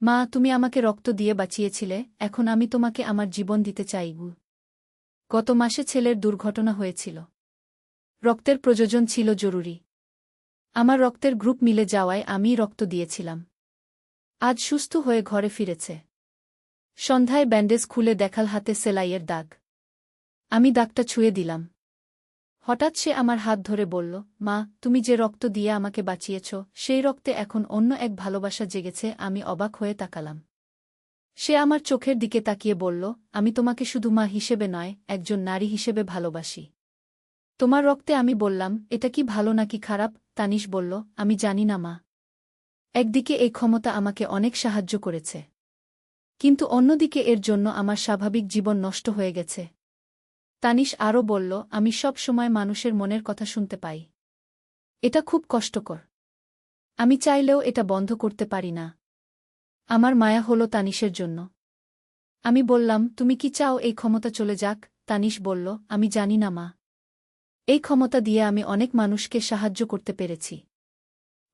মা, তুমি আমাকে রক্ত দিয়ে বাঁচিয়েছিলে, এখন আমি তোমাকে আমার জীবন দিতে চাই। গত মাসে ছেলের দুর্ঘটনা হয়েছিল। রক্তের প্রয়োজন ছিল জরুরি। আমার রক্তের গ্রুপ মিলে যাওয়ায় আমিই রক্ত দিয়েছিলাম। আজ সুস্থ হয়ে ঘরে ফিরেছে। সন্ধ্যায় ব্যান্ডেজ খুলে দেখাল হাতে সেলাইয়ের দাগ। আমি দাগটা ছুঁয়ে দিলাম। হঠাৎ সে আমার হাত ধরে বলল, মা, তুমি যে রক্ত দিয়ে আমাকে বাঁচিয়েছ, সেই রক্তে এখন অন্য এক ভালোবাসা জেগেছে। আমি অবাক হয়ে তাকালাম। সে আমার চোখের দিকে তাকিয়ে বলল, আমি তোমাকে শুধু মা হিসেবে নয়, একজন নারী হিসেবে ভালোবাসি। তোমার রক্তে। আমি বললাম, এটা কি ভালো নাকি খারাপ? তানিশ বলল, আমি জানি না মা। একদিকে এই ক্ষমতা আমাকে অনেক সাহায্য করেছে, কিন্তু অন্যদিকে এর জন্য আমার স্বাভাবিক জীবন নষ্ট হয়ে গেছে। তানিশ আরও বলল, আমি সব সময় মানুষের মনের কথা শুনতে পাই। এটা খুব কষ্টকর। আমি চাইলেও এটা বন্ধ করতে পারি না। আমার মায়া হলো তানিশের জন্য। আমি বললাম, তুমি কি চাও এই ক্ষমতা চলে যাক? তানিশ বলল, আমি জানি না মা। এই ক্ষমতা দিয়ে আমি অনেক মানুষকে সাহায্য করতে পেরেছি।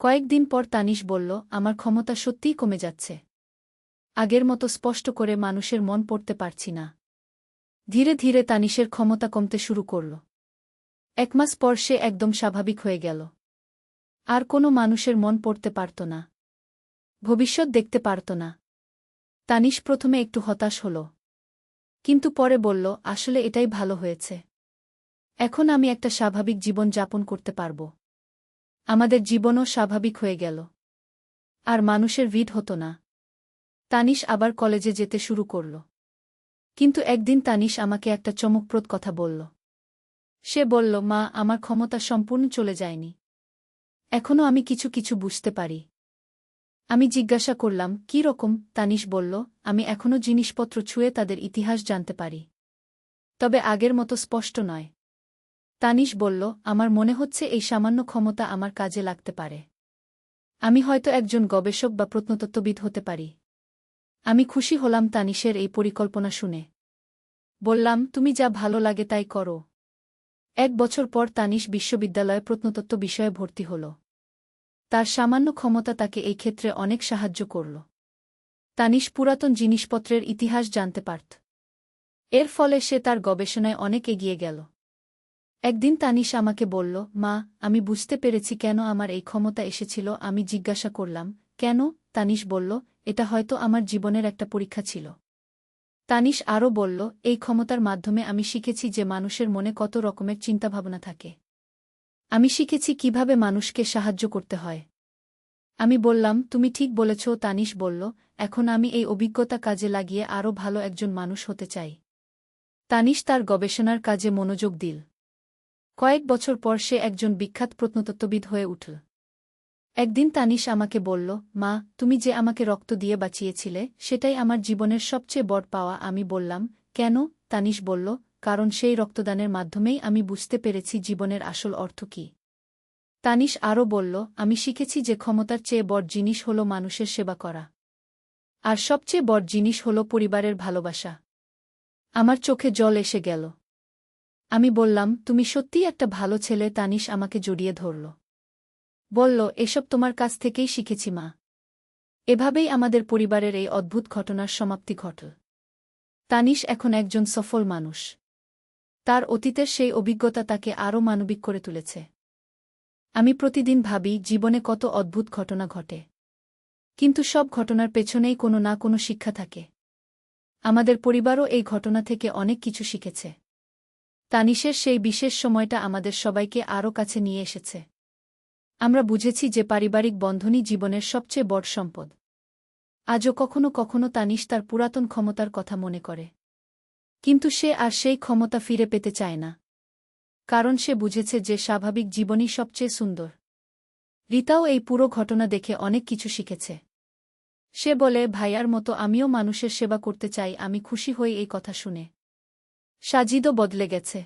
কয়েকদিন পর তানিশ বলল, আমার ক্ষমতা সত্যিই কমে যাচ্ছে। আগের মতো স্পষ্ট করে মানুষের মন পড়তে পারছি না। ধীরে ধীরে তানিশের ক্ষমতা কমতে শুরু করল। 1 মাস পর সে একদম স্বাভাবিক হয়ে গেল। আর কোনো মানুষের মন পড়তে পারত না। ভবিষ্যৎ দেখতে পারত না। তানিশ প্রথমে একটু হতাশ হল, কিন্তু পরে বলল, আসলে এটাই ভালো হয়েছে। এখন আমি একটা স্বাভাবিক জীবন যাপন করতে পারব। আমাদের জীবনও স্বাভাবিক হয়ে গেল। আর মানুষের ভিড় হতো না। তানিশ আবার কলেজে যেতে শুরু করল। কিন্তু একদিন তানিশ আমাকে একটা চমকপ্রদ কথা বলল। সে বলল, মা, আমার ক্ষমতা সম্পূর্ণ চলে যায়নি। এখনও আমি কিছু কিছু বুঝতে পারি। আমি জিজ্ঞাসা করলাম, কী রকম? তানিশ বলল, আমি এখনও জিনিসপত্র ছুঁয়ে তাদের ইতিহাস জানতে পারি। তবে আগের মতো স্পষ্ট নয়। তানিশ বলল, আমার মনে হচ্ছে এই সামান্য ক্ষমতা আমার কাজে লাগতে পারে। আমি হয়তো একজন গবেষক বা প্রত্নতত্ত্ববিদ হতে পারি। আমি খুশি হলাম তানিশের এই পরিকল্পনা শুনে। বললাম, তুমি যা ভালো লাগে তাই করো। 1 বছর পর তানিশ বিশ্ববিদ্যালয়ে প্রত্নতত্ত্ব বিষয়ে ভর্তি হল। তার সামান্য ক্ষমতা তাকে এই ক্ষেত্রে অনেক সাহায্য করল। তানিশ পুরাতন জিনিসপত্রের ইতিহাস জানতে পারত। এর ফলে সে তার গবেষণায় অনেক এগিয়ে গেল। একদিন তানিশ আমাকে বলল, মা, আমি বুঝতে পেরেছি কেন আমার এই ক্ষমতা এসেছিল। আমি জিজ্ঞাসা করলাম, কেন? তানিশ বলল, এটা হয়তো আমার জীবনের একটা পরীক্ষা ছিল। তানিশ আরও বলল, এই ক্ষমতার মাধ্যমে আমি শিখেছি যে মানুষের মনে কত রকমের চিন্তাভাবনা থাকে। আমি শিখেছি কিভাবে মানুষকে সাহায্য করতে হয়। আমি বললাম, তুমি ঠিক বলেছ। তানিশ বলল, এখন আমি এই অভিজ্ঞতা কাজে লাগিয়ে আরও ভালো একজন মানুষ হতে চাই। তানিশ তার গবেষণার কাজে মনোযোগ দিল। কয়েক বছর পর সে একজন বিখ্যাত প্রত্নতত্ত্ববিদ হয়ে উঠল। একদিন তানিশ আমাকে বলল, মা, তুমি যে আমাকে রক্ত দিয়ে বাঁচিয়েছিলে, সেটাই আমার জীবনের সবচেয়ে বড় পাওয়া। আমি বললাম, কেন? তানিশ বলল, কারণ সেই রক্তদানের মাধ্যমেই আমি বুঝতে পেরেছি জীবনের আসল অর্থ কী। তানিশ আরও বলল, আমি শিখেছি যে ক্ষমতার চেয়ে বড় জিনিস হল মানুষের সেবা করা। আর সবচেয়ে বড় জিনিস হল পরিবারের ভালোবাসা। আমার চোখে জল এসে গেল। আমি বললাম, তুমি সত্যিই একটা ভালো ছেলে। তানিশ আমাকে জড়িয়ে ধরল। বলল, এসব তোমার কাছ থেকেই শিখেছি মা। এভাবেই আমাদের পরিবারের এই অদ্ভুত ঘটনার সমাপ্তি ঘটল। তানিশ এখন একজন সফল মানুষ। তার অতীতের সেই অভিজ্ঞতা তাকে আরও মানবিক করে তুলেছে। আমি প্রতিদিন ভাবি, জীবনে কত অদ্ভুত ঘটনা ঘটে। কিন্তু সব ঘটনার পেছনেই কোনো না কোনো শিক্ষা থাকে। আমাদের পরিবারও এই ঘটনা থেকে অনেক কিছু শিখেছে। তানিশের সেই বিশেষ সময়টা আমাদের সবাইকে আরও কাছে নিয়ে এসেছে। আমরা বুঝেছি যে পারিবারিক বন্ধনই জীবনের সবচেয়ে বড় সম্পদ। আজও কখনো কখনো তানিশ তার পুরাতন ক্ষমতার কথা মনে করে। কিন্তু সে আর সেই ক্ষমতা ফিরে পেতে চায় না। কারণ সে বুঝেছে যে স্বাভাবিক জীবনই সবচেয়ে সুন্দর। রিতাও এই পুরো ঘটনা দেখে অনেক কিছু শিখেছে। সে বলে, ভাইয়ার মতো আমিও মানুষের সেবা করতে চাই। আমি খুশি হই এই কথা শুনে। সাজিদও বদলে গেছে।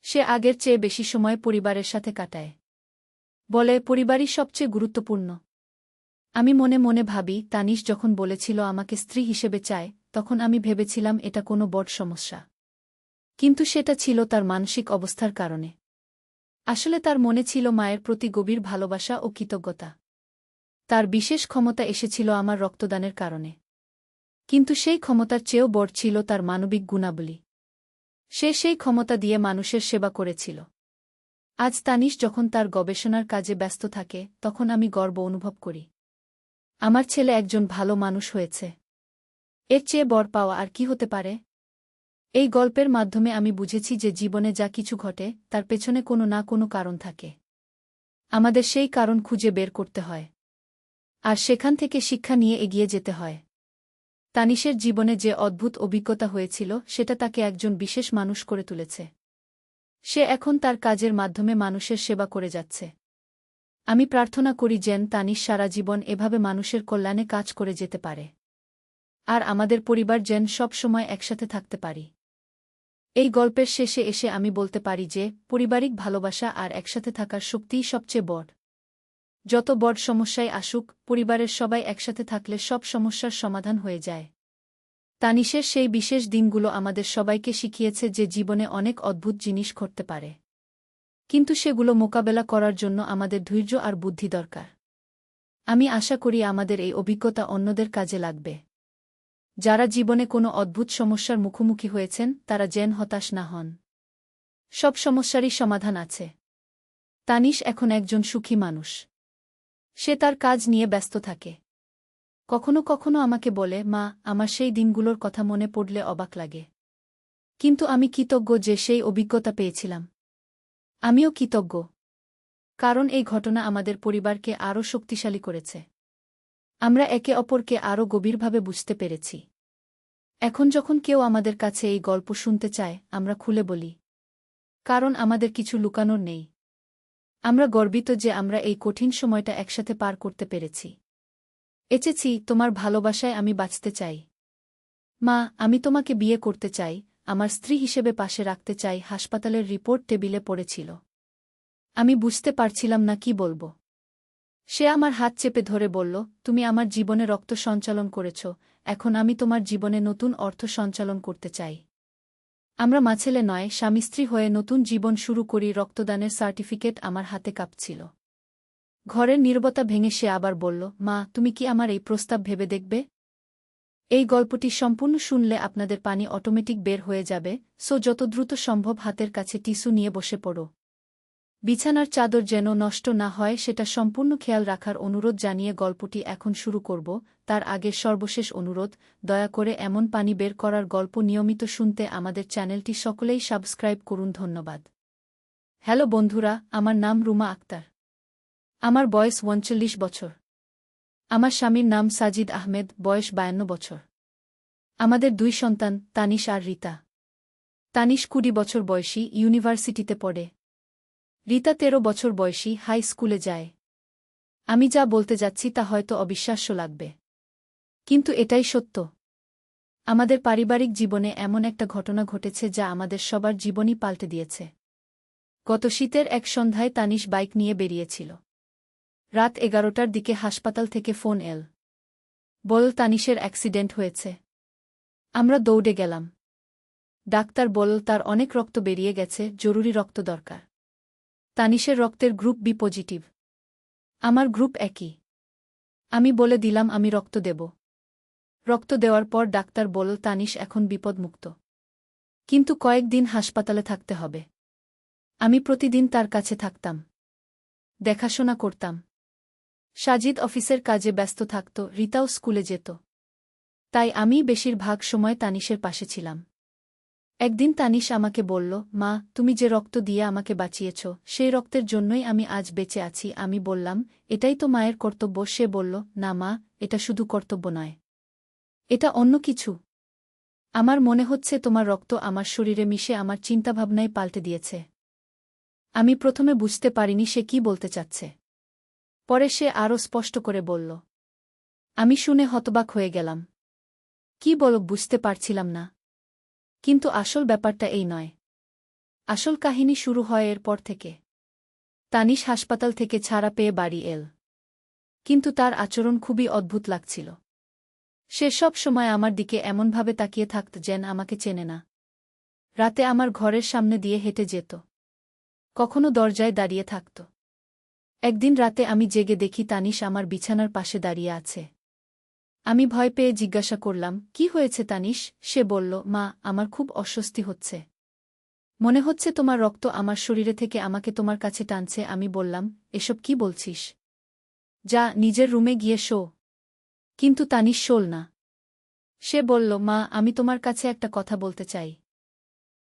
সে আগের চেয়ে বেশি সময় পরিবারের সাথে কাটায়। বলে, পরিবারই সবচেয়ে গুরুত্বপূর্ণ। আমি মনে মনে ভাবি, তানিশ যখন বলেছিল আমাকে স্ত্রী হিসেবে চায়, তখন আমি ভেবেছিলাম এটা কোনো বড় সমস্যা। কিন্তু সেটা ছিল তার মানসিক অবস্থার কারণে। আসলে তার মনে ছিল মায়ের প্রতি গভীর ভালোবাসা ও কৃতজ্ঞতা। তার বিশেষ ক্ষমতা এসেছিল আমার রক্তদানের কারণে। কিন্তু সেই ক্ষমতার চেয়েও বড় ছিল তার মানবিক গুণাবলী। সে সেই ক্ষমতা দিয়ে মানুষের সেবা করেছিল। আজ তানিশ যখন তার গবেষণার কাজে ব্যস্ত থাকে তখন আমি গর্ব অনুভব করি। আমার ছেলে একজন ভালো মানুষ হয়েছে। এর চেয়ে বড় পাওয়া আর কি হতে পারে? এই গল্পের মাধ্যমে আমি বুঝেছি যে জীবনে যা কিছু ঘটে তার পেছনে কোনো না কোনো কারণ থাকে। আমাদের সেই কারণ খুঁজে বের করতে হয়। আর সেখান থেকে শিক্ষা নিয়ে এগিয়ে যেতে হয়। তানিশের জীবনে যে অদ্ভুত অভিজ্ঞতা হয়েছিল সেটা তাকে একজন বিশেষ মানুষ করে তুলেছে। সে এখন তার কাজের মাধ্যমে মানুষের সেবা করে যাচ্ছে। আমি প্রার্থনা করি যেন তানিশ সারা জীবন এভাবে মানুষের কল্যাণে কাজ করে যেতে পারে। আর আমাদের পরিবার যেন সব সময় একসাথে থাকতে পারি। এই গল্পের শেষে এসে আমি বলতে পারি যে পারিবারিক ভালোবাসা আর একসাথে থাকার শক্তিই সবচেয়ে বড়। যত বড় সমস্যাই আসুক, পরিবারের সবাই একসাথে থাকলে সব সমস্যার সমাধান হয়ে যায়। তানিশের সেই বিশেষ দিনগুলো আমাদের সবাইকে শিখিয়েছে যে জীবনে অনেক অদ্ভুত জিনিস ঘটতে পারে। কিন্তু সেগুলো মোকাবেলা করার জন্য আমাদের ধৈর্য আর বুদ্ধি দরকার। আমি আশা করি আমাদের এই অভিজ্ঞতা অন্যদের কাজে লাগবে। যারা জীবনে কোনো অদ্ভুত সমস্যার মুখোমুখি হয়েছেন তারা যেন হতাশ না হন। সব সমস্যারই সমাধান আছে। তানিশ এখন একজন সুখী মানুষ। সে তার কাজ নিয়ে ব্যস্ত থাকে। কখনো কখনো আমাকে বলে, মা, আমার সেই দিনগুলোর কথা মনে পড়লে অবাক লাগে। কিন্তু আমি কৃতজ্ঞ যে সেই অভিজ্ঞতা পেয়েছিলাম। আমিও কৃতজ্ঞ। কারণ এই ঘটনা আমাদের পরিবারকে আরও শক্তিশালী করেছে। আমরা একে অপরকে আরও গভীরভাবে বুঝতে পেরেছি। এখন যখন কেউ আমাদের কাছে এই গল্প শুনতে চায় আমরা খুলে বলি। কারণ আমাদের কিছু লুকানোর নেই। আমরা গর্বিত যে আমরা এই কঠিন সময়টা একসাথে পার করতে পেরেছি। এসেছি তোমার ভালোবাসায় আমি বাঁচতে চাই। মা, আমি তোমাকে বিয়ে করতে চাই, আমার স্ত্রী হিসেবে পাশে রাখতে চাই। হাসপাতালের রিপোর্ট টেবিলে পড়েছিল। আমি বুঝতে পারছিলাম না কি বলবো। সে আমার হাত চেপে ধরে বলল, তুমি আমার জীবনে রক্ত সঞ্চালন করেছ, এখন আমি তোমার জীবনে নতুন অর্থ সঞ্চালন করতে চাই। আমরা মাছেলে নয়, স্বামী স্ত্রী হয়ে নতুন জীবন শুরু করি। রক্তদানের সার্টিফিকেট আমার হাতে কাঁপছিল। ঘরের নীরবতা ভেঙে সে আবার বলল, মা, তুমি কি আমার এই প্রস্তাব ভেবে দেখবে? এই গল্পটি সম্পূর্ণ শুনলে আপনাদের পানি অটোমেটিক বের হয়ে যাবে, সো যত দ্রুত সম্ভব হাতের কাছে টিস্যু নিয়ে বসে পড়ো। বিছানার চাদর যেন নষ্ট না হয় সেটা সম্পূর্ণ খেয়াল রাখার অনুরোধ জানিয়ে গল্পটি এখন শুরু করব। তার আগে সর্বশেষ অনুরোধ, দয়া করে এমন পানি বের করার গল্প নিয়মিত শুনতে আমাদের চ্যানেলটি সকলেই সাবস্ক্রাইব করুন। ধন্যবাদ। হ্যালো বন্ধুরা, আমার নাম রুমা আক্তার। আমার বয়স 39 বছর। আমার স্বামীর নাম সাজিদ আহমেদ, বয়স 52 বছর। আমাদের 2 সন্তান, তানিশ আর রিতা। তানিশ 20 বছর বয়সী, ইউনিভার্সিটিতে পড়ে। রিতা 13 বছর বয়সী, হাই স্কুলে যায়। আমি যা বলতে যাচ্ছি তা হয়তো অবিশ্বাস্য লাগবে। কিন্তু এটাই সত্য। আমাদের পারিবারিক জীবনে এমন একটা ঘটনা ঘটেছে যা আমাদের সবার জীবনই পাল্টে দিয়েছে। গত শীতের এক সন্ধ্যায় তানিশ বাইক নিয়ে বেরিয়েছিল। রাত 11টার দিকে হাসপাতাল থেকে ফোন এল। বল, তানিশের অ্যাক্সিডেন্ট হয়েছে। আমরা দৌড়ে গেলাম। ডাক্তার বলল তার অনেক রক্ত বেরিয়ে গেছে, জরুরি রক্ত দরকার। তানিশের রক্তের গ্রুপ বি পজিটিভ। আমার গ্রুপ একই। আমি বলে দিলাম আমি রক্ত দেব। রক্ত দেওয়ার পর ডাক্তার বলল তানিশ এখন বিপদমুক্ত। কিন্তু কয়েকদিন হাসপাতালে থাকতে হবে। আমি প্রতিদিন তার কাছে থাকতাম, দেখাশোনা করতাম। সাজিদ অফিসের কাজে ব্যস্ত থাকত, রিতাও স্কুলে যেত। তাই আমি বেশিরভাগ সময় তানিশের পাশে ছিলাম। একদিন তানিশ আমাকে বলল, মা, তুমি যে রক্ত দিয়ে আমাকে বাঁচিয়েছ সেই রক্তের জন্যই আমি আজ বেঁচে আছি। আমি বললাম, এটাই তো মায়ের কর্তব্য। সে বলল, না মা, এটা শুধু কর্তব্য নয়, এটা অন্য কিছু। আমার মনে হচ্ছে তোমার রক্ত আমার শরীরে মিশে আমার চিন্তাভাবনায় পাল্টে দিয়েছে। আমি প্রথমে বুঝতে পারিনি সে কি বলতে চাচ্ছে। পরে সে আরও স্পষ্ট করে বলল। আমি শুনে হতবাক হয়ে গেলাম। কি বলো বুঝতে পারছিলাম না। কিন্তু আসল ব্যাপারটা এই নয়। আসল কাহিনী শুরু হয় এরপর থেকে। তানিশ হাসপাতাল থেকে ছাড়া পেয়ে বাড়ি এল। কিন্তু তার আচরণ খুবই অদ্ভুত লাগছিল। সে সব সময় আমার দিকে এমনভাবে তাকিয়ে থাকত যেন আমাকে চেনে না। রাতে আমার ঘরের সামনে দিয়ে হেঁটে যেত। কখনো দরজায় দাঁড়িয়ে থাকত। একদিন রাতে আমি জেগে দেখি তানিশ আমার বিছানার পাশে দাঁড়িয়ে আছে। আমি ভয় পেয়ে জিজ্ঞাসা করলাম, কি হয়েছে তানিশ? সে বলল, মা, আমার খুব অস্বস্তি হচ্ছে। মনে হচ্ছে তোমার রক্ত আমার শরীরে থেকে আমাকে তোমার কাছে টানছে। আমি বললাম, এসব কি বলছিস? যা, নিজের রুমে গিয়ে শো। কিন্তু তানিশ শোল না। সে বলল, মা, আমি তোমার কাছে একটা কথা বলতে চাই।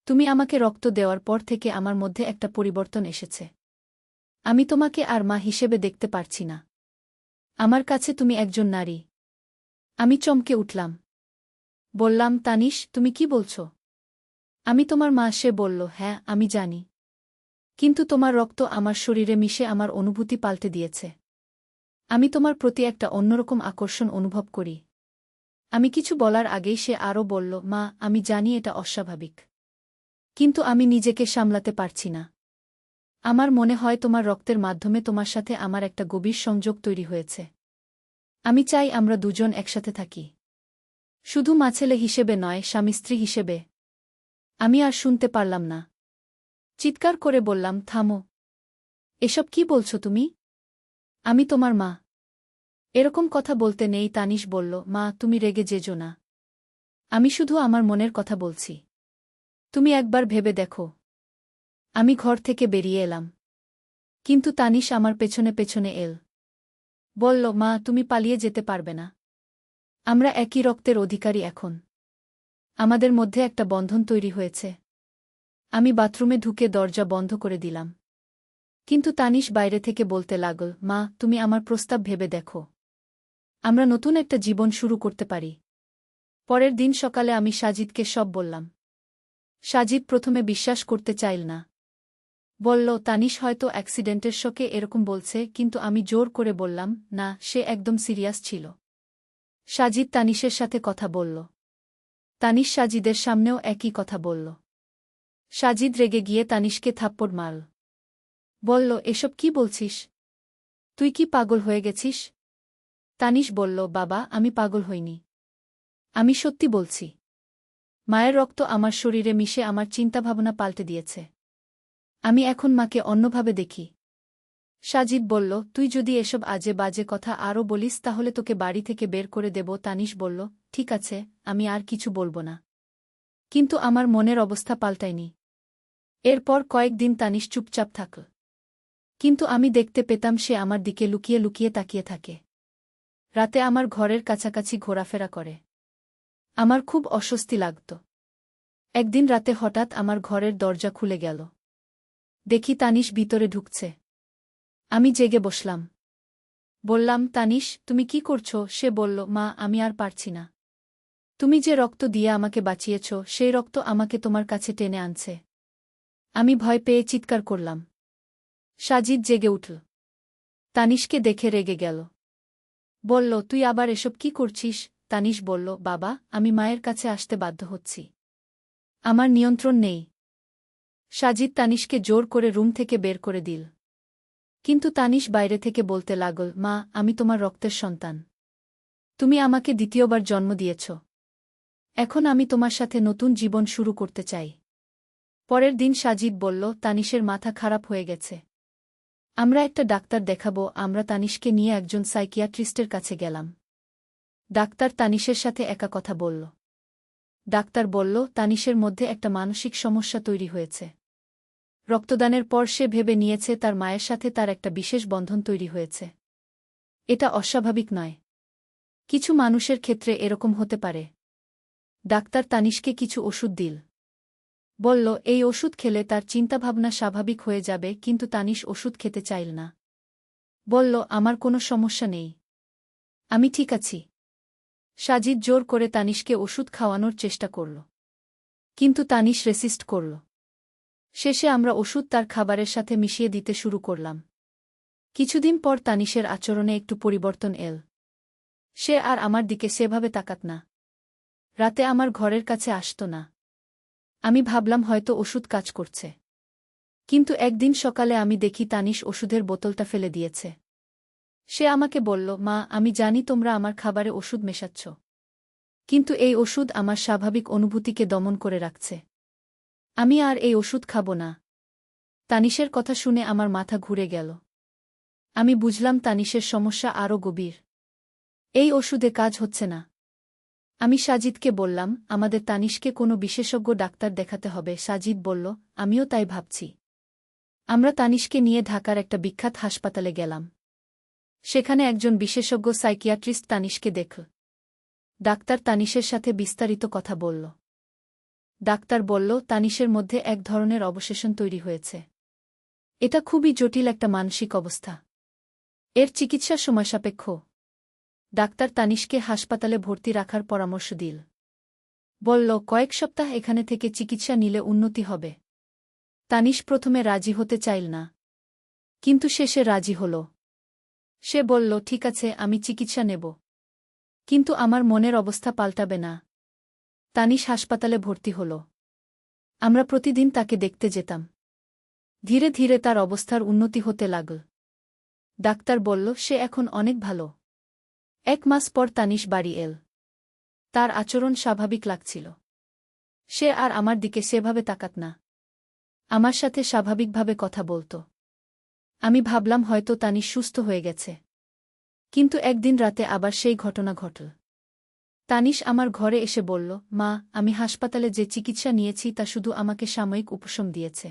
তুমি আমাকে রক্ত দেওয়ার পর থেকে আমার মধ্যে একটা পরিবর্তন এসেছে। আমি তোমাকে আর মা হিসেবে দেখতে পারছি না। আমার কাছে তুমি একজন নারী। আমি চমকে উঠলাম। বললাম, তানিশ, তুমি কি বলছ? আমি তোমার মা। সে বলল, হ্যাঁ, আমি জানি। কিন্তু তোমার রক্ত আমার শরীরে মিশে আমার অনুভূতি পাল্টে দিয়েছে। আমি তোমার প্রতি একটা অন্যরকম আকর্ষণ অনুভব করি। আমি কিছু বলার আগেই সে আরও বলল, মা, আমি জানি এটা অস্বাভাবিক। কিন্তু আমি নিজেকে সামলাতে পারছি না। আমার মনে হয় তোমার রক্তের মাধ্যমে তোমার সাথে আমার একটা গভীর সংযোগ তৈরি হয়েছে। আমি চাই আমরা দুজন একসাথে থাকি। শুধু মা-ছেলে হিসেবে নয়, স্বামী-স্ত্রী হিসেবে। আমি আর শুনতে পারলাম না। চিৎকার করে বললাম, থামো। এসব কি বলছো তুমি? আমি তোমার মা। এরকম কথা বলতে নেই। তানিশ বলল, মা, তুমি রেগে যেজো না। আমি শুধু আমার মনের কথা বলছি। তুমি একবার ভেবে দেখো। আমি ঘর থেকে বেরিয়ে এলাম। কিন্তু তানিশ আমার পেছনে পেছনে এল। বলল, মা, তুমি পালিয়ে যেতে পারবে না। আমরা একই রক্তের অধিকারী এখন। আমাদের মধ্যে একটা বন্ধন তৈরি হয়েছে। আমি বাথরুমে ঢুকে দরজা বন্ধ করে দিলাম। কিন্তু তানিশ বাইরে থেকে বলতে লাগল, মা, তুমি আমার প্রস্তাব ভেবে দেখো। আমরা নতুন একটা জীবন শুরু করতে পারি। পরের দিন সকালে আমি সাজিদকে সব বললাম। সাজিদ প্রথমে বিশ্বাস করতে চাইল না। বলল, তানিশ হয়তো অ্যাক্সিডেন্টের শকে এরকম বলছে। কিন্তু আমি জোর করে বললাম, না, সে একদম সিরিয়াস ছিল। সাজিদ তানিশের সাথে কথা বলল। তানিশ সাজিদের সামনেও একই কথা বলল। সাজিদ রেগে গিয়ে তানিশকে থাপ্পড় মারল। বলল, এসব কি বলছিস? তুই কি পাগল হয়ে গেছিস? তানিশ বলল, বাবা, আমি পাগল হইনি। আমি সত্যি বলছি। মায়ের রক্ত আমার শরীরে মিশে আমার চিন্তাভাবনা পাল্টে দিয়েছে। আমি এখন মাকে অন্যভাবে দেখি। সাজিদ বলল, তুই যদি এসব আজে বাজে কথা আরও বলিস তাহলে তোকে বাড়ি থেকে বের করে দেব। তানিশ বলল, ঠিক আছে, আমি আর কিছু বলবো না। কিন্তু আমার মনের অবস্থা পাল্টায়নি। এরপর কয়েকদিন তানিশ চুপচাপ থাকল। কিন্তু আমি দেখতে পেতাম সে আমার দিকে লুকিয়ে লুকিয়ে তাকিয়ে থাকে। রাতে আমার ঘরের কাছাকাছি ঘোরাফেরা করে। আমার খুব অস্বস্তি লাগত। একদিন রাতে হঠাৎ আমার ঘরের দরজা খুলে গেল। দেখি তানিশ ভিতরে ঢুকছে। আমি জেগে বসলাম। বললাম, তানিশ, তুমি কি করছো? সে বলল, মা, আমি আর পারছি না। তুমি যে রক্ত দিয়ে আমাকে বাঁচিয়েছ সেই রক্ত আমাকে তোমার কাছে টেনে আনছে। আমি ভয় পেয়ে চিৎকার করলাম। সাজিদ জেগে উঠল। তানিশকে দেখে রেগে গেল। বলল, তুই আবার এসব কি করছিস? তানিশ বলল, বাবা, আমি মায়ের কাছে আসতে বাধ্য হচ্ছি। আমার নিয়ন্ত্রণ নেই। সাজিদ তানিশকে জোর করে রুম থেকে বের করে দিল। কিন্তু তানিশ বাইরে থেকে বলতে লাগল, মা, আমি তোমার রক্তের সন্তান। তুমি আমাকে দ্বিতীয়বার জন্ম দিয়েছ। এখন আমি তোমার সাথে নতুন জীবন শুরু করতে চাই। পরের দিন সাজিদ বলল, তানিশের মাথা খারাপ হয়ে গেছে। আমরা একটা ডাক্তার দেখাবো। আমরা তানিশকে নিয়ে একজন সাইকিয়াট্রিস্টের কাছে গেলাম। ডাক্তার তানিশের সাথে একা কথা বলল। ডাক্তার বলল, তানিশের মধ্যে একটা মানসিক সমস্যা তৈরি হয়েছে। রক্তদানের পর সে ভেবে নিয়েছে তার মায়ের সাথে তার একটা বিশেষ বন্ধন তৈরি হয়েছে। এটা অস্বাভাবিক নয়। কিছু মানুষের ক্ষেত্রে এরকম হতে পারে। ডাক্তার তানিশকে কিছু ওষুধ দিল। বলল, এই ওষুধ খেলে তার চিন্তাভাবনা স্বাভাবিক হয়ে যাবে। কিন্তু তানিশ ওষুধ খেতে চাইল না। বলল, আমার কোনো সমস্যা নেই। আমি ঠিক আছি। সাজিদ জোর করে তানিশকে ওষুধ খাওয়ানোর চেষ্টা করল। কিন্তু তানিশ রেসিস্ট করল। শেষে আমরা ওষুধ তার খাবারের সাথে মিশিয়ে দিতে শুরু করলাম। কিছুদিন পর তানিশের আচরণে একটু পরিবর্তন এল। সে আর আমার দিকে সেভাবে তাকাত না। রাতে আমার ঘরের কাছে আসত না। আমি ভাবলাম হয়তো ওষুধ কাজ করছে। কিন্তু একদিন সকালে আমি দেখি তানিশ ওষুধের বোতলটা ফেলে দিয়েছে। সে আমাকে বলল, মা, আমি জানি তোমরা আমার খাবারে ওষুধ মেশাচ্ছ। কিন্তু এই ওষুধ আমার স্বাভাবিক অনুভূতিকে দমন করে রাখছে। আমি আর এই ওষুধ খাব না। তানিশের কথা শুনে আমার মাথা ঘুরে গেল। আমি বুঝলাম তানিশের সমস্যা আরও গভীর। এই ওষুধে কাজ হচ্ছে না। আমি সাজিদকে বললাম, আমাদের তানিশকে কোনো বিশেষজ্ঞ ডাক্তার দেখাতে হবে। সাজিদ বলল, আমিও তাই ভাবছি। আমরা তানিশকে নিয়ে ঢাকার একটা বিখ্যাত হাসপাতালে গেলাম। সেখানে একজন বিশেষজ্ঞ সাইকিয়াট্রিস্ট তানিশকে দেখল। ডাক্তার তানিশের সাথে বিস্তারিত কথা বলল। ডাক্তার বলল, তানিশের মধ্যে এক ধরনের অবসেশন তৈরি হয়েছে। এটা খুবই জটিল একটা মানসিক অবস্থা। এর চিকিৎসা সময়সাপেক্ষ। ডাক্তার তানিশকে হাসপাতালে ভর্তি রাখার পরামর্শ দিল। বলল, কয়েক সপ্তাহ এখানে থেকে চিকিৎসা নিলে উন্নতি হবে। তানিশ প্রথমে রাজি হতে চাইল না, কিন্তু শেষে রাজি হল। সে বলল, ঠিক আছে, আমি চিকিৎসা নেব, কিন্তু আমার মনের অবস্থা পাল্টাবে না। তানিশ হাসপাতালে ভর্তি হল। আমরা প্রতিদিন তাকে দেখতে যেতাম। ধীরে ধীরে তার অবস্থার উন্নতি হতে লাগল। ডাক্তার বলল, সে এখন অনেক ভালো। 1 মাস পর তানিশ বাড়ি এল। তার আচরণ স্বাভাবিক লাগছিল। সে আর আমার দিকে সেভাবে তাকাত না। আমার সাথে স্বাভাবিকভাবে কথা বলত। আমি ভাবলাম হয়তো তানিশ সুস্থ হয়ে গেছে। কিন্তু একদিন রাতে আবার সেই ঘটনা ঘটল। তানিশ আমার ঘরে এসে বলল, মা, আমি হাসপাতালে যে চিকিৎসা নিয়েছি তা শুধু আমাকে সাময়িক উপশম দিয়েছে,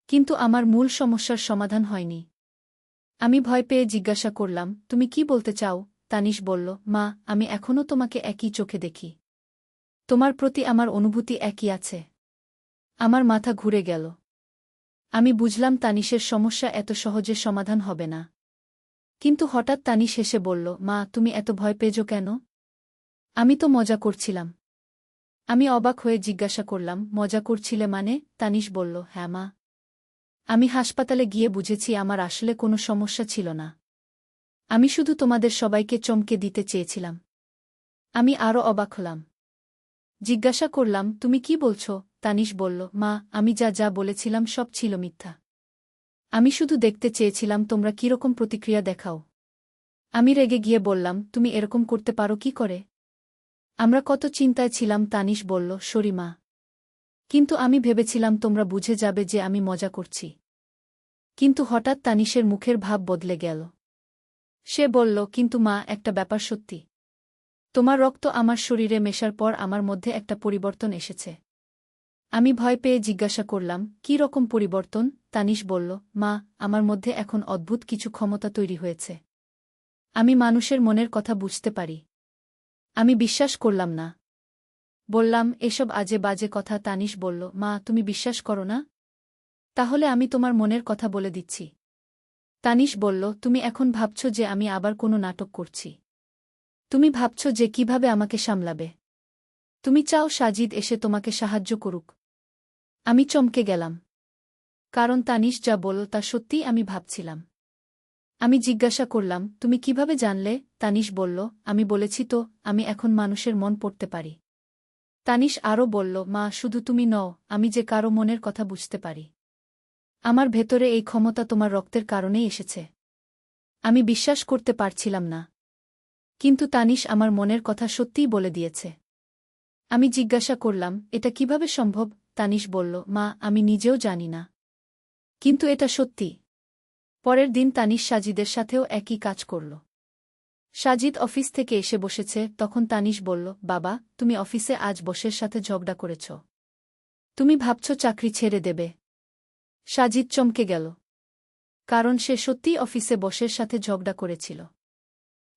কিন্তু আমার মূল সমস্যার সমাধান হয়নি। আমি ভয় পেয়ে জিজ্ঞাসা করলাম, তুমি কি বলতে চাও? তানিশ বলল, মা, আমি এখনও তোমাকে একই চোখে দেখি। তোমার প্রতি আমার অনুভূতি একই আছে। আমার মাথা ঘুরে গেল। আমি বুঝলাম তানিশের সমস্যা এত সহজে সমাধান হবে না। কিন্তু হঠাৎ তানিশ হেসে বলল, মা, তুমি এত ভয় পেয়েছ কেন? আমি তো মজা করছিলাম। আমি অবাক হয়ে জিজ্ঞাসা করলাম, মজা করছিলে মানে? তানিশ বলল, হ্যাঁ মা। আমি হাসপাতালে গিয়ে বুঝেছি আমার আসলে কোনো সমস্যা ছিল না। আমি শুধু তোমাদের সবাইকে চমকে দিতে চেয়েছিলাম। আমি আরও অবাক হলাম। জিজ্ঞাসা করলাম, তুমি কি বলছ? তানিশ বলল, মা, আমি যা যা বলেছিলাম সব ছিল মিথ্যা। আমি শুধু দেখতে চেয়েছিলাম তোমরা কিরকম প্রতিক্রিয়া দেখাও। আমি রেগে গিয়ে বললাম, তুমি এরকম করতে পারো কি করে? আমরা কত চিন্তায় ছিলাম। তানিশ বলল, সরি মা। কিন্তু আমি ভেবেছিলাম তোমরা বুঝে যাবে যে আমি মজা করছি। কিন্তু হঠাৎ তানিশের মুখের ভাব বদলে গেল। সে বলল, কিন্তু মা, একটা ব্যাপার সত্যি। তোমার রক্ত আমার শরীরে মেশার পর আমার মধ্যে একটা পরিবর্তন এসেছে। আমি ভয় পেয়ে জিজ্ঞাসা করলাম, কী রকম পরিবর্তন? তানিশ বলল, মা, আমার মধ্যে এখন অদ্ভুত কিছু ক্ষমতা তৈরি হয়েছে। আমি মানুষের মনের কথা বুঝতে পারি। আমি বিশ্বাস করলাম না। বললাম, এসব আজে বাজে কথা। তানিশ বলল, মা, তুমি বিশ্বাস করো না? তাহলে আমি তোমার মনের কথা বলে দিচ্ছি। তানিশ বলল, তুমি এখন ভাবছ যে আমি আবার কোনো নাটক করছি। তুমি ভাবছ যে কিভাবে আমাকে সামলাবে। তুমি চাও সাজিদ এসে তোমাকে সাহায্য করুক। আমি চমকে গেলাম। কারণ তানিশ যা বলল তা সত্যিই আমি ভাবছিলাম। আমি জিজ্ঞাসা করলাম, তুমি কিভাবে জানলে? তানিশ বলল, আমি বলেছি তো, আমি এখন মানুষের মন পড়তে পারি। তানিশ আরও বলল, মা, শুধু তুমি নও, আমি যে কারো মনের কথা বুঝতে পারি। আমার ভেতরে এই ক্ষমতা তোমার রক্তের কারণেই এসেছে। আমি বিশ্বাস করতে পারছিলাম না। কিন্তু তানিশ আমার মনের কথা সত্যিই বলে দিয়েছে। আমি জিজ্ঞাসা করলাম, এটা কিভাবে সম্ভব? তানিশ বলল, মা, আমি নিজেও জানি না। কিন্তু এটা সত্যি। পরের দিন তানিশ সাজিদের সাথেও একই কাজ করল। সাজিদ অফিস থেকে এসে বসেছে, তখন তানিশ বলল, বাবা, তুমি অফিসে আজ বসের সাথে ঝগড়া করেছ। তুমি ভাবছ চাকরি ছেড়ে দেবে। সাজিদ চমকে গেল। কারণ সে সত্যিই অফিসে বসের সাথে ঝগড়া করেছিল।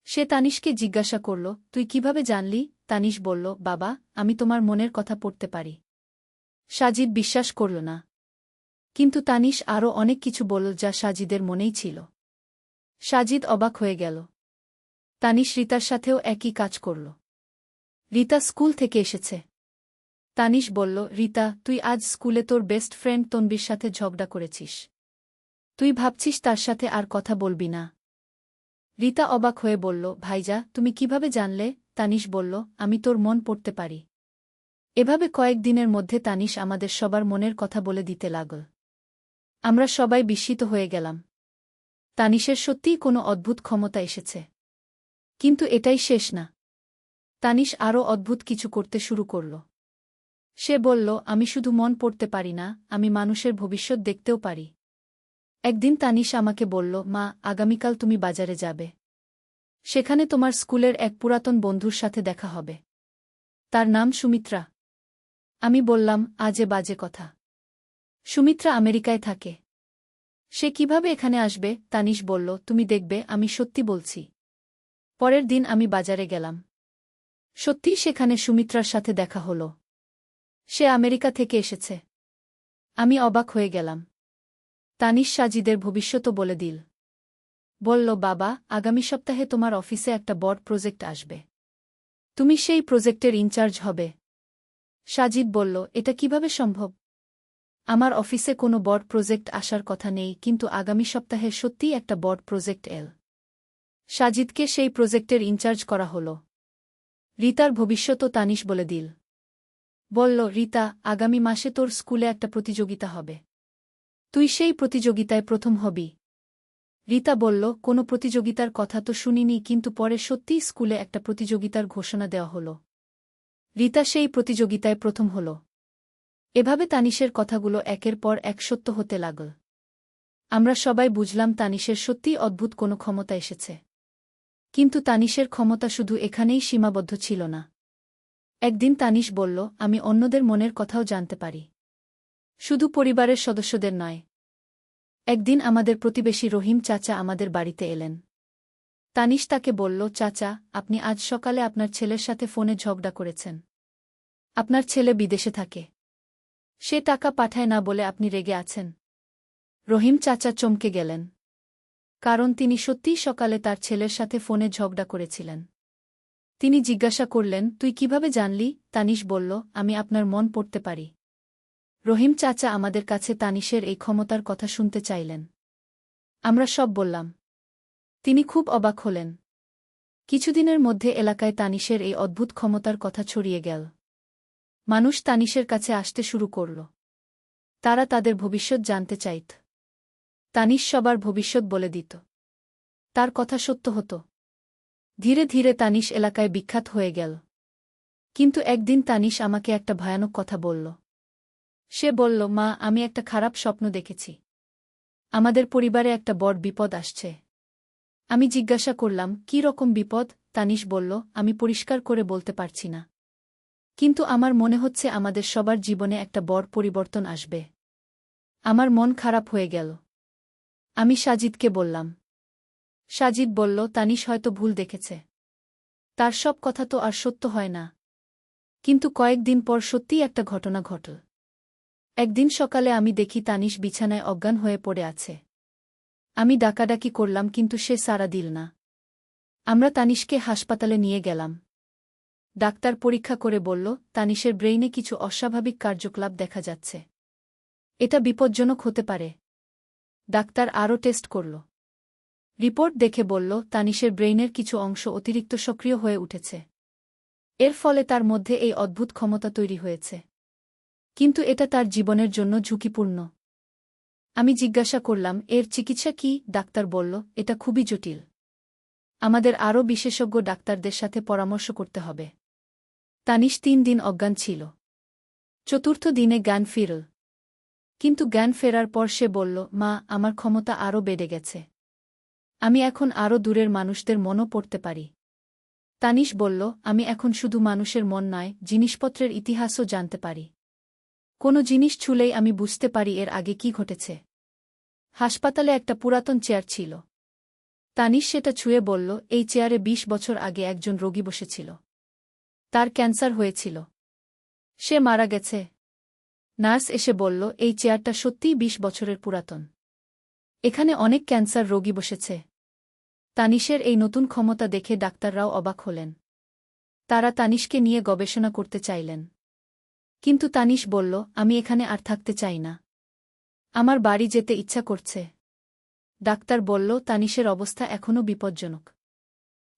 সে তানিশকে জিজ্ঞাসা করল, তুই কিভাবে জানলি? তানিশ বলল, বাবা, আমি তোমার মনের কথা পড়তে পারি। সাজিদ বিশ্বাস করল না। কিন্তু তানিশ আরও অনেক কিছু বলল যা সাজিদের মনেই ছিল। সাজিদ অবাক হয়ে গেল। তানিশ রিতার সাথেও একই কাজ করল। রিতা স্কুল থেকে এসেছে। তানিশ বলল, রিতা, তুই আজ স্কুলে তোর বেস্ট ফ্রেন্ড তনবির সাথে ঝগড়া করেছিস। তুই ভাবছিস তার সাথে আর কথা বলবি না। রিতা অবাক হয়ে বলল, ভাইজা, তুমি কিভাবে জানলে? তানিশ বলল, আমি তোর মন পড়তে পারি। এভাবে কয়েকদিনের মধ্যে তানিশ আমাদের সবার মনের কথা বলে দিতে লাগল। আমরা সবাই বিস্মিত হয়ে গেলাম। তানিশের সত্যিই কোনো অদ্ভুত ক্ষমতা এসেছে। কিন্তু এটাই শেষ না। তানিশ আরও অদ্ভুত কিছু করতে শুরু করল। সে বলল, আমি শুধু মন পড়তে পারি না, আমি মানুষের ভবিষ্যৎ দেখতেও পারি। একদিন তানিশ আমাকে বলল, মা, আগামীকাল তুমি বাজারে যাবে। সেখানে তোমার স্কুলের এক পুরাতন বন্ধুর সাথে দেখা হবে। তার নাম সুমিত্রা। আমি বললাম, আজে বাজে কথা। সুমিত্রা আমেরিকায় থাকে। সে কিভাবে এখানে আসবে? তানিশ বলল, তুমি দেখবে, আমি সত্যি বলছি। পরের দিন আমি বাজারে গেলাম। সত্যিই সেখানে সুমিত্রার সাথে দেখা হলো। সে আমেরিকা থেকে এসেছে। আমি অবাক হয়ে গেলাম। তানিশ সাজিদের ভবিষ্যতও বলে দিল। বলল, বাবা, আগামী সপ্তাহে তোমার অফিসে একটা বড় প্রজেক্ট আসবে। তুমি সেই প্রজেক্টের ইনচার্জ হবে। সাজিদ বলল, এটা কিভাবে সম্ভব? আমার অফিসে কোনো বড় প্রজেক্ট আসার কথা নেই, কিন্তু আগামী সপ্তাহে সত্যিই একটা বড় প্রজেক্ট এল। সাজিদকে সেই প্রজেক্টের ইনচার্জ করা হল। রিতার ভবিষ্যতও তানিশ বলে দিল। বলল, রিতা, আগামী মাসে তোর স্কুলে একটা প্রতিযোগিতা হবে। তুই সেই প্রতিযোগিতায় প্রথম হবি। রিতা বলল, কোনো প্রতিযোগিতার কথা তো শুনিনি, কিন্তু পরে সত্যিই স্কুলে একটা প্রতিযোগিতার ঘোষণা দেওয়া হল। রিতা সেই প্রতিযোগিতায় প্রথম হল। এভাবে তানিশের কথাগুলো একের পর এক সত্য হতে লাগল। আমরা সবাই বুঝলাম তানিশের সত্যিই অদ্ভুত কোনো ক্ষমতা এসেছে। কিন্তু তানিশের ক্ষমতা শুধু এখানেই সীমাবদ্ধ ছিল না। একদিন তানিশ বলল, আমি অন্যদের মনের কথাও জানতে পারি। শুধু পরিবারের সদস্যদের নয়। একদিন আমাদের প্রতিবেশী রহিম চাচা আমাদের বাড়িতে এলেন। তানিশ তাকে বলল, চাচা, আপনি আজ সকালে আপনার ছেলের সাথে ফোনে ঝগড়া করেছেন। আপনার ছেলে বিদেশে থাকে। সে টাকা পাঠায় না বলে আপনি রেগে আছেন। রহিম চাচা চমকে গেলেন। কারণ তিনি সত্যিই সকালে তার ছেলের সাথে ফোনে ঝগড়া করেছিলেন। তিনি জিজ্ঞাসা করলেন, তুই কিভাবে জানলি? তানিশ বলল, আমি আপনার মন পড়তে পারি। রহিম চাচা আমাদের কাছে তানিশের এই ক্ষমতার কথা শুনতে চাইলেন। আমরা সব বললাম। তিনি খুব অবাক হলেন। কিছুদিনের মধ্যে এলাকায় তানিশের এই অদ্ভুত ক্ষমতার কথা ছড়িয়ে গেল। মানুষ তানিশের কাছে আসতে শুরু করল। তারা তাদের ভবিষ্যৎ জানতে চাইত। তানিশ সবার ভবিষ্যৎ বলে দিত। তার কথা সত্য হতো। ধীরে ধীরে তানিশ এলাকায় বিখ্যাত হয়ে গেল। কিন্তু একদিন তানিশ আমাকে একটা ভয়ানক কথা বলল। সে বলল, মা, আমি একটা খারাপ স্বপ্ন দেখেছি। আমাদের পরিবারে একটা বড় বিপদ আসছে। আমি জিজ্ঞাসা করলাম, কী রকম বিপদ? তানিশ বলল, আমি পরিষ্কার করে বলতে পারছি না। কিন্তু আমার মনে হচ্ছে আমাদের সবার জীবনে একটা বড় পরিবর্তন আসবে। আমার মন খারাপ হয়ে গেল। আমি সাজিদকে বললাম। সাজিদ বলল, তানিশ হয়তো ভুল দেখেছে। তার সব কথা তো আর সত্য হয় না। কিন্তু কয়েকদিন পর সত্যিই একটা ঘটনা ঘটল। একদিন সকালে আমি দেখি তানিশ বিছানায় অজ্ঞান হয়ে পড়ে আছে। আমি ডাকাডাকি করলাম, কিন্তু সে সাড়া দিল না। আমরা তানিশকে হাসপাতালে নিয়ে গেলাম। ডাক্তার পরীক্ষা করে বলল, তানিশের ব্রেইনে কিছু অস্বাভাবিক কার্যকলাপ দেখা যাচ্ছে। এটা বিপজ্জনক হতে পারে। ডাক্তার আরও টেস্ট করল। রিপোর্ট দেখে বলল, তানিশের ব্রেইনের কিছু অংশ অতিরিক্ত সক্রিয় হয়ে উঠেছে। এর ফলে তার মধ্যে এই অদ্ভুত ক্ষমতা তৈরি হয়েছে। কিন্তু এটা তার জীবনের জন্য ঝুঁকিপূর্ণ। আমি জিজ্ঞাসা করলাম, এর চিকিৎসা কি? ডাক্তার বলল, এটা খুবই জটিল। আমাদের আরও বিশেষজ্ঞ ডাক্তারদের সাথে পরামর্শ করতে হবে। তানিশ ৩ দিন অজ্ঞান ছিল। চতুর্থ দিনে জ্ঞান ফিরল। কিন্তু জ্ঞান ফেরার পর সে বলল, মা, আমার ক্ষমতা আরও বেড়ে গেছে। আমি এখন আরও দূরের মানুষদের মনও পড়তে পারি। তানিশ বলল, আমি এখন শুধু মানুষের মন নয়, জিনিসপত্রের ইতিহাসও জানতে পারি। কোনো জিনিস ছুলেই আমি বুঝতে পারি এর আগে কি ঘটেছে। হাসপাতালে একটা পুরাতন চেয়ার ছিল। তানিশ সেটা ছুঁয়ে বলল, এই চেয়ারে ২০ বছর আগে একজন রোগী বসেছিল। তার ক্যান্সার হয়েছিল। সে মারা গেছে। নার্স এসে বলল, এই চেয়ারটা সত্যিই ২০ বছরের পুরাতন। এখানে অনেক ক্যান্সার রোগী বসেছে। তানিশের এই নতুন ক্ষমতা দেখে ডাক্তাররাও অবাক হলেন। তারা তানিশকে নিয়ে গবেষণা করতে চাইলেন। কিন্তু তানিশ বলল, আমি এখানে আর থাকতে চাই না। আমার বাড়ি যেতে ইচ্ছা করছে। ডাক্তার বলল, তানিশের অবস্থা এখনও বিপজ্জনক।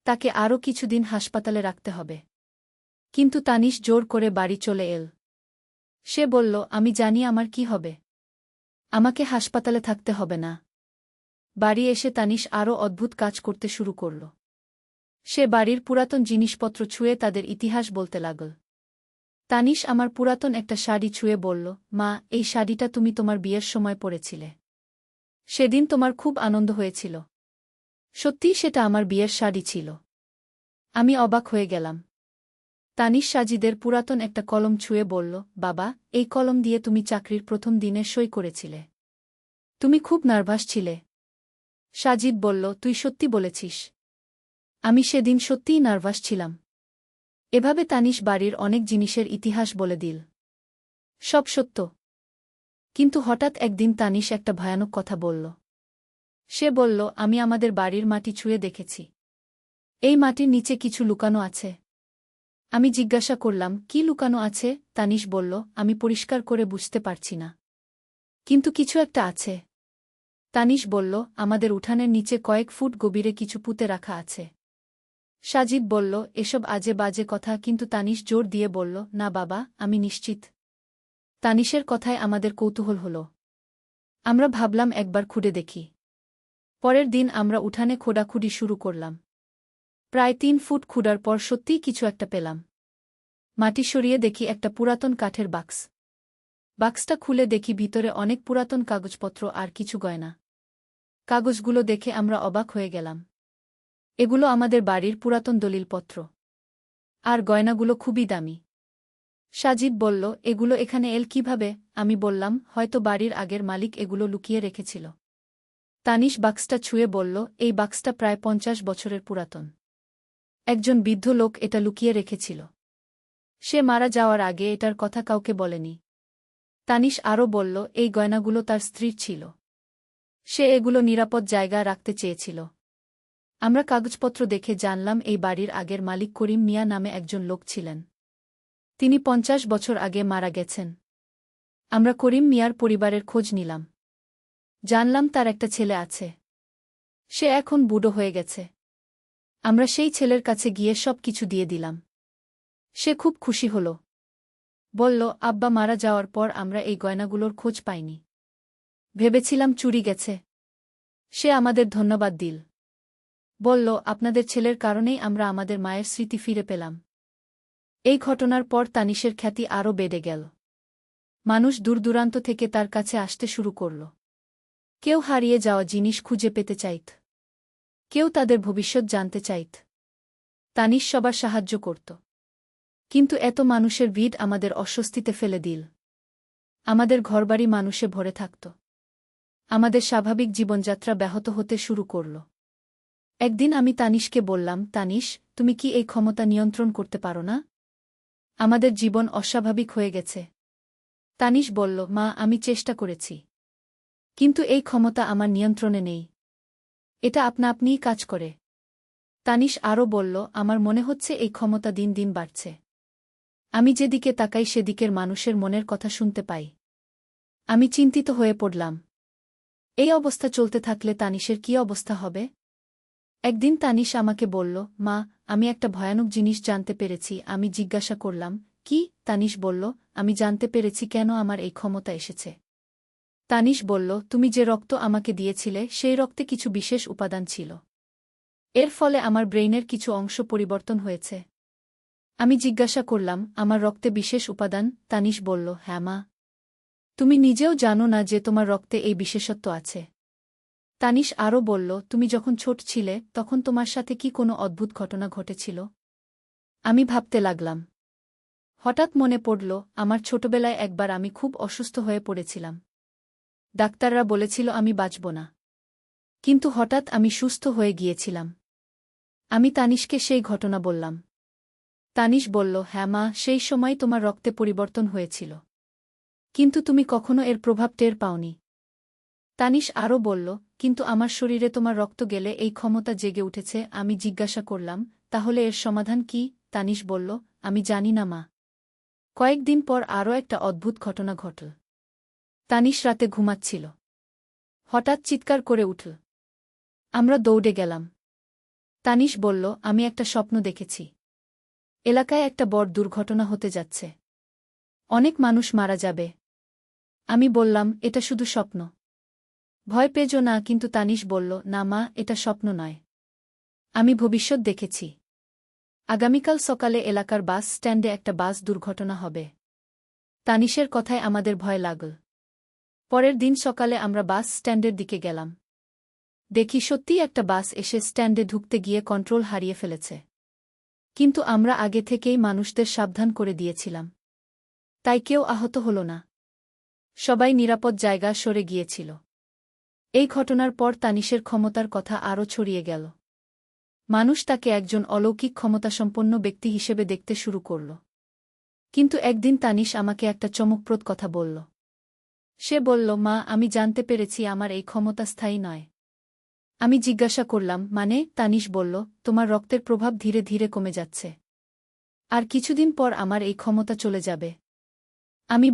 তাকে আরও কিছুদিন হাসপাতালে রাখতে হবে। কিন্তু তানিশ জোর করে বাড়ি চলে এল। সে বলল, আমি জানি আমার কি হবে। আমাকে হাসপাতালে থাকতে হবে না। বাড়ি এসে তানিশ আরও অদ্ভুত কাজ করতে শুরু করল। সে বাড়ির পুরাতন জিনিসপত্র ছুঁয়ে তাদের ইতিহাস বলতে লাগল। তানিশ আমার পুরাতন একটা শাড়ি ছুঁয়ে বলল, মা, এই শাড়িটা তুমি তোমার বিয়ের সময় পরেছিলে। সেদিন তোমার খুব আনন্দ হয়েছিল। সত্যিই সেটা আমার বিয়ের শাড়ি ছিল। আমি অবাক হয়ে গেলাম। তানিশ সাজিদের পুরাতন একটা কলম ছুঁয়ে বলল, বাবা, এই কলম দিয়ে তুমি চাকরির প্রথম দিনে সই করেছিলে। তুমি খুব নার্ভাস ছিলে। সাজিদ বলল, তুই সত্যি বলেছিস। আমি সেদিন সত্যিই নার্ভাস ছিলাম। এভাবে তানিশ বাড়ির অনেক জিনিসের ইতিহাস বলে দিল। সব সত্য। কিন্তু হঠাৎ একদিন তানিশ একটা ভয়ানক কথা বলল। সে বলল, আমি আমাদের বাড়ির মাটি ছুঁয়ে দেখেছি। এই মাটির নিচে কিছু লুকানো আছে। আমি জিজ্ঞাসা করলাম, কি লুকানো আছে? তানিশ বলল, আমি পরিষ্কার করে বুঝতে পারছি না। কিন্তু কিছু একটা আছে। তানিশ বলল, আমাদের উঠানের নিচে কয়েক ফুট গভীরে কিছু পুঁতে রাখা আছে। সাজিদ বলল, এসব আজে বাজে কথা, কিন্তু তানিশ জোর দিয়ে বলল, না বাবা, আমি নিশ্চিত। তানিশের কথায় আমাদের কৌতূহল হল। আমরা ভাবলাম একবার খুঁড়ে দেখি। পরের দিন আমরা উঠানে খোঁড়াখুঁড়ি শুরু করলাম। প্রায় ৩ ফুট খুঁড়ার পর সত্যিই কিছু একটা পেলাম। মাটি সরিয়ে দেখি একটা পুরাতন কাঠের বাক্স। বাক্সটা খুলে দেখি ভিতরে অনেক পুরাতন কাগজপত্র আর কিছু গয়না। কাগজগুলো দেখে আমরা অবাক হয়ে গেলাম। এগুলো আমাদের বাড়ির পুরাতন দলিলপত্র। আর গয়নাগুলো খুবই দামি। সাজিদ বলল, এগুলো এখানে এল কিভাবে? আমি বললাম, হয়তো বাড়ির আগের মালিক এগুলো লুকিয়ে রেখেছিল। তানিশ বাক্সটা ছুঁয়ে বলল, এই বাক্সটা প্রায় ৫০ বছরের পুরাতন। একজন বৃদ্ধ লোক এটা লুকিয়ে রেখেছিল। সে মারা যাওয়ার আগে এটার কথা কাউকে বলেনি। তানিশ আরও বলল, এই গয়নাগুলো তার স্ত্রীর ছিল। সে এগুলো নিরাপদ জায়গায় রাখতে চেয়েছিল। আমরা কাগজপত্র দেখে জানলাম এই বাড়ির আগের মালিক করিম মিয়া নামে একজন লোক ছিলেন। তিনি ৫০ বছর আগে মারা গেছেন। আমরা করিম মিয়ার পরিবারের খোঁজ নিলাম। জানলাম তার একটা ছেলে আছে। সে এখন বুড়ো হয়ে গেছে। আমরা সেই ছেলের কাছে গিয়ে সব কিছু দিয়ে দিলাম। সে খুব খুশি হল। বলল, আব্বা মারা যাওয়ার পর আমরা এই গয়নাগুলোর খোঁজ পাইনি। ভেবেছিলাম চুরি গেছে। সে আমাদের ধন্যবাদ দিল। বলল, আপনাদের ছেলের কারণেই আমরা আমাদের মায়ের স্মৃতি ফিরে পেলাম। এই ঘটনার পর তানিশের খ্যাতি আরও বেড়ে গেল। মানুষ দূরদূরান্ত থেকে তার কাছে আসতে শুরু করল। কেউ হারিয়ে যাওয়া জিনিস খুঁজে পেতে চাইত। কেউ তাদের ভবিষ্যৎ জানতে চাইত। তানিশ সবার সাহায্য করত। কিন্তু এত মানুষের ভিড় আমাদের অস্বস্তিতে ফেলে দিল। আমাদের ঘরবাড়ি মানুষে ভরে থাকত। আমাদের স্বাভাবিক জীবনযাত্রা ব্যাহত হতে শুরু করল। একদিন আমি তানিশকে বললাম, তানিশ, তুমি কি এই ক্ষমতা নিয়ন্ত্রণ করতে পারো না? আমাদের জীবন অস্বাভাবিক হয়ে গেছে। তানিশ বলল, মা, আমি চেষ্টা করেছি। কিন্তু এই ক্ষমতা আমার নিয়ন্ত্রণে নেই। এটা আপনা আপনিই কাজ করে। তানিশ আরও বলল, আমার মনে হচ্ছে এই ক্ষমতা দিন দিন বাড়ছে। আমি যেদিকে তাকাই সেদিকের মানুষের মনের কথা শুনতে পাই। আমি চিন্তিত হয়ে পড়লাম। এই অবস্থা চলতে থাকলে তানিশের কী অবস্থা হবে? একদিন তানিশ আমাকে বলল, মা, আমি একটা ভয়ানক জিনিস জানতে পেরেছি। আমি জিজ্ঞাসা করলাম, কি? তানিশ বলল, আমি জানতে পেরেছি কেন আমার এই ক্ষমতা এসেছে। তানিশ বলল, তুমি যে রক্ত আমাকে দিয়েছিলে সেই রক্তে কিছু বিশেষ উপাদান ছিল। এর ফলে আমার ব্রেইনের কিছু অংশ পরিবর্তন হয়েছে। আমি জিজ্ঞাসা করলাম, আমার রক্তে বিশেষ উপাদান? তানিশ বলল, হ্যাঁ মা। তুমি নিজেও জানো না যে তোমার রক্তে এই বিশেষত্ব আছে। তানিশ আরও বলল, তুমি যখন ছোট ছিলে তখন তোমার সাথে কি কোনো অদ্ভুত ঘটনা ঘটেছিল? আমি ভাবতে লাগলাম। হঠাৎ মনে পড়ল, আমার ছোটবেলায় একবার আমি খুব অসুস্থ হয়ে পড়েছিলাম। ডাক্তাররা বলেছিল আমি বাঁচব না। কিন্তু হঠাৎ আমি সুস্থ হয়ে গিয়েছিলাম। আমি তানিশকে সেই ঘটনা বললাম। তানিশ বলল, হ্যাঁ মা, সেই সময় তোমার রক্তে পরিবর্তন হয়েছিল। কিন্তু তুমি কখনো এর প্রভাব টের পাওনি। তানিশ আরও বলল, কিন্তু আমার শরীরে তোমার রক্ত গেলে এই ক্ষমতা জেগে উঠেছে। আমি জিজ্ঞাসা করলাম, তাহলে এর সমাধান কি? তানিশ বলল, আমি জানি না মা। কয়েকদিন পর আরও একটা অদ্ভুত ঘটনা ঘটল। তানিশ রাতে ঘুমাচ্ছিল। হঠাৎ চিৎকার করে উঠল। আমরা দৌড়ে গেলাম। তানিশ বলল, আমি একটা স্বপ্ন দেখেছি। এলাকায় একটা বড় দুর্ঘটনা হতে যাচ্ছে। অনেক মানুষ মারা যাবে। আমি বললাম, এটা শুধু স্বপ্ন। ভয় পেজো না। কিন্তু তানিশ বলল, না মা, এটা স্বপ্ন নয়। আমি ভবিষ্যৎ দেখেছি। আগামীকাল সকালে এলাকার বাস স্ট্যান্ডে একটা বাস দুর্ঘটনা হবে। তানিশের কথায় আমাদের ভয় লাগল। পরের দিন সকালে আমরা বাস স্ট্যান্ডের দিকে গেলাম। দেখি সত্যিই একটা বাস এসে স্ট্যান্ডে ঢুকতে গিয়ে কন্ট্রোল হারিয়ে ফেলেছে। কিন্তু আমরা আগে থেকেই মানুষদের সাবধান করে দিয়েছিলাম। তাই কেউ আহত হল না। সবাই নিরাপদ জায়গা সরে গিয়েছিল। এই ঘটনার পর তানিশের ক্ষমতার কথা আরও ছড়িয়ে গেল। মানুষ তাকে একজন অলৌকিক ক্ষমতাসম্পন্ন ব্যক্তি হিসেবে দেখতে শুরু করল। কিন্তু একদিন তানিশ আমাকে একটা চমকপ্রদ কথা বলল। সে বলল, মা, আমি জানতে পেরেছি আমার এই ক্ষমতা স্থায়ী নয়। আমি জিজ্ঞাসা করলাম, মানে? তানিশ বলল, তোমার রক্তের প্রভাব ধীরে ধীরে কমে যাচ্ছে। আর কিছুদিন পর আমার এই ক্ষমতা চলে যাবে। আমি